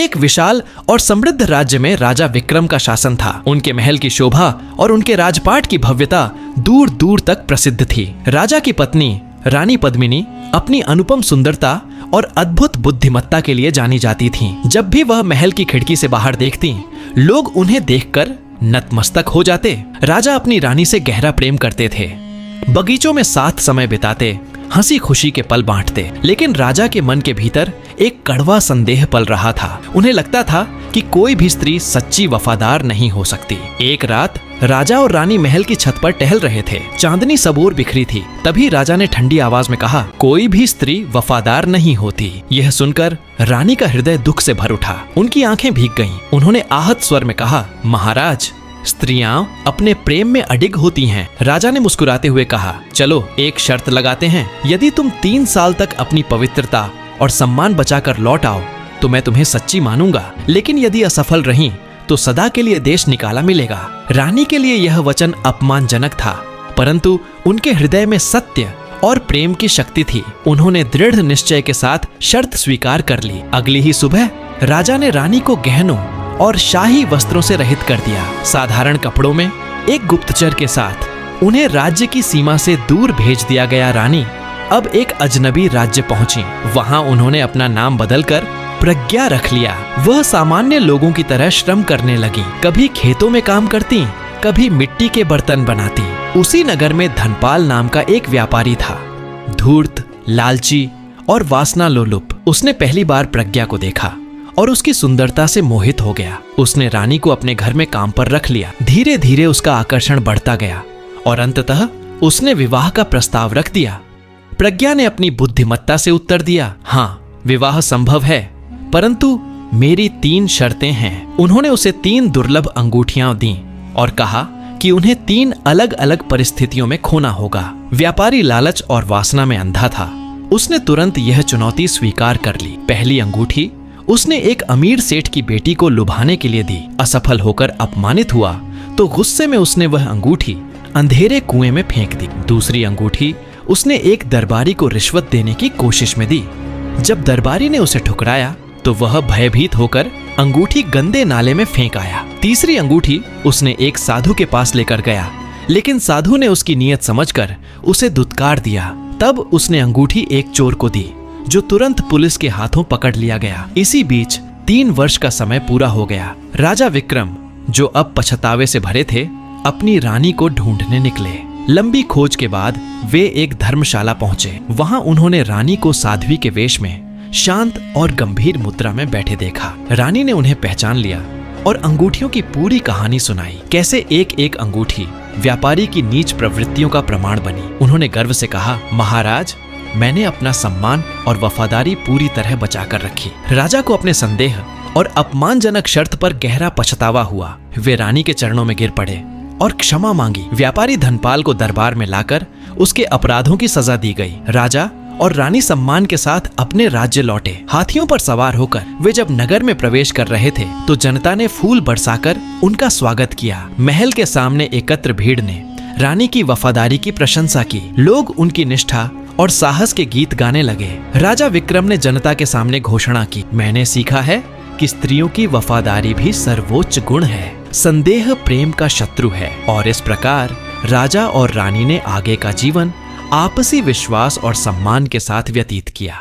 एक विशाल और समृद्ध राज्य में राजा विक्रम का शासन था। उनके महल की शोभा और उनके राजपाट की भव्यता दूर दूर तक प्रसिद्ध थी। राजा की पत्नी रानी पद्मिनी अपनी अनुपम सुंदरता और अद्भुत बुद्धिमत्ता के लिए जानी जाती थीं। जब भी वह महल की खिड़की से बाहर देखती, लोग उन्हें देखकर नतमस्तक हो जाते। राजा अपनी रानी से गहरा प्रेम करते थे, बगीचों में साथ समय बिताते, हंसी खुशी के पल बांटते। लेकिन राजा के मन के भीतर एक कड़वा संदेह पल रहा था। उन्हें लगता था कि कोई भी स्त्री सच्ची वफादार नहीं हो सकती। एक रात राजा और रानी महल की छत पर टहल रहे थे। चांदनी सबोर बिखरी थी। तभी राजा ने ठंडी आवाज में कहा, कोई भी स्त्री वफादार नहीं होती। यह सुनकर रानी का हृदय दुख से भर उठा। उनकी आंखें भीग गईं। उन्होंने आहत स्वर में कहा, महाराज, स्त्रियां अपने प्रेम में अडिग होती हैं। राजा ने मुस्कुराते हुए कहा, चलो एक शर्त लगाते हैं। यदि तुम 3 साल तक अपनी पवित्रता और सम्मान बचाकर लौट आओ तो मैं तुम्हें सच्ची मानूंगा, लेकिन यदि असफल रही तो सदा के लिए देश निकाला मिलेगा। रानी के लिए यह वचन अपमानजनक था, परंतु उनके हृदय में सत्य और प्रेम की शक्ति थी। उन्होंने दृढ़ निश्चय के साथ शर्त स्वीकार कर ली। अगली ही सुबह राजा ने रानी को गहनों और शाही वस्त्रों से रहित कर दिया। साधारण कपड़ों में एक गुप्तचर के साथ उन्हें राज्य की सीमा से दूर भेज दिया गया। रानी अब एक अजनबी राज्य पहुंची। वहां उन्होंने अपना नाम बदलकर प्रज्ञा रख लिया। वह सामान्य लोगों की तरह श्रम करने लगी। कभी खेतों में काम करती, कभी मिट्टी के बर्तन बनाती। उसी नगर में धनपाल नाम का एक व्यापारी था, धूर्त, लालची और वासना लोलुप। उसने पहली बार प्रज्ञा को देखा और उसकी सुंदरता से मोहित हो गया। उसने रानी को अपने घर में काम पर रख लिया। धीरे धीरे उसका आकर्षण बढ़ता गया और अंततः उसने विवाह का प्रस्ताव रख दिया। प्रज्ञा ने अपनी बुद्धिमत्ता से उत्तर दिया, हाँ, विवाह संभव है, परंतु मेरी 3 शर्तें हैं। उन्होंने उसे 3 दुर्लभ अंगूठियां दी और कहा कि उन्हें 3 अलग अलग परिस्थितियों में खोना होगा। व्यापारी लालच और वासना में अंधा था। उसने तुरंत यह चुनौती स्वीकार कर ली। पहली अंगूठी उसने एक अमीर सेठ की बेटी को लुभाने के लिए दी। असफल होकर अपमानित हुआ तो गुस्से में उसने वह अंगूठी अंधेरे कुएं में फेंक दी। दूसरी अंगूठी उसने एक दरबारी को रिश्वत देने की कोशिश में दी। जब दरबारी ने उसे ठुकराया तो वह भयभीत होकर अंगूठी गंदे नाले में फेंक आया। तीसरी अंगूठी उसने एक साधु के पास लेकर गया, लेकिन साधु ने उसकी नीयत समझकर उसे दुत्कार दिया। तब उसने अंगूठी एक चोर को दी, जो तुरंत पुलिस के हाथों पकड़ लिया गया। इसी बीच 3 वर्ष का समय पूरा हो गया। राजा विक्रम, जो अब पछतावे से भरे थे, अपनी रानी को ढूंढने निकले। लंबी खोज के बाद वे एक धर्मशाला पहुंचे। वहां उन्होंने रानी को साध्वी के वेश में शांत और गंभीर मुद्रा में बैठे देखा। रानी ने उन्हें पहचान लिया और अंगूठियों की पूरी कहानी सुनाई। कैसे एक एक अंगूठी व्यापारी की नीच प्रवृत्तियों का प्रमाण बनी। उन्होंने गर्व से कहा, महाराज, मैंने अपना सम्मान और वफादारी पूरी तरह बचाकर रखी। राजा को अपने संदेह और अपमानजनक शर्त पर गहरा पछतावा हुआ। वे रानी के चरणों में गिर पड़े और क्षमा मांगी। व्यापारी धनपाल को दरबार में लाकर उसके अपराधों की सजा दी गई। राजा और रानी सम्मान के साथ अपने राज्य लौटे। हाथियों पर सवार होकर वे जब नगर में प्रवेश कर रहे थे तो जनता ने फूल बरसाकर उनका स्वागत किया। महल के सामने एकत्र भीड़ ने रानी की वफादारी की प्रशंसा की। लोग उनकी निष्ठा और साहस के गीत गाने लगे। राजा विक्रम ने जनता के सामने घोषणा की, मैंने सीखा है कि स्त्रियों की वफादारी भी सर्वोच्च गुण है। संदेह प्रेम का शत्रु है। और इस प्रकार राजा और रानी ने आगे का जीवन आपसी विश्वास और सम्मान के साथ व्यतीत किया।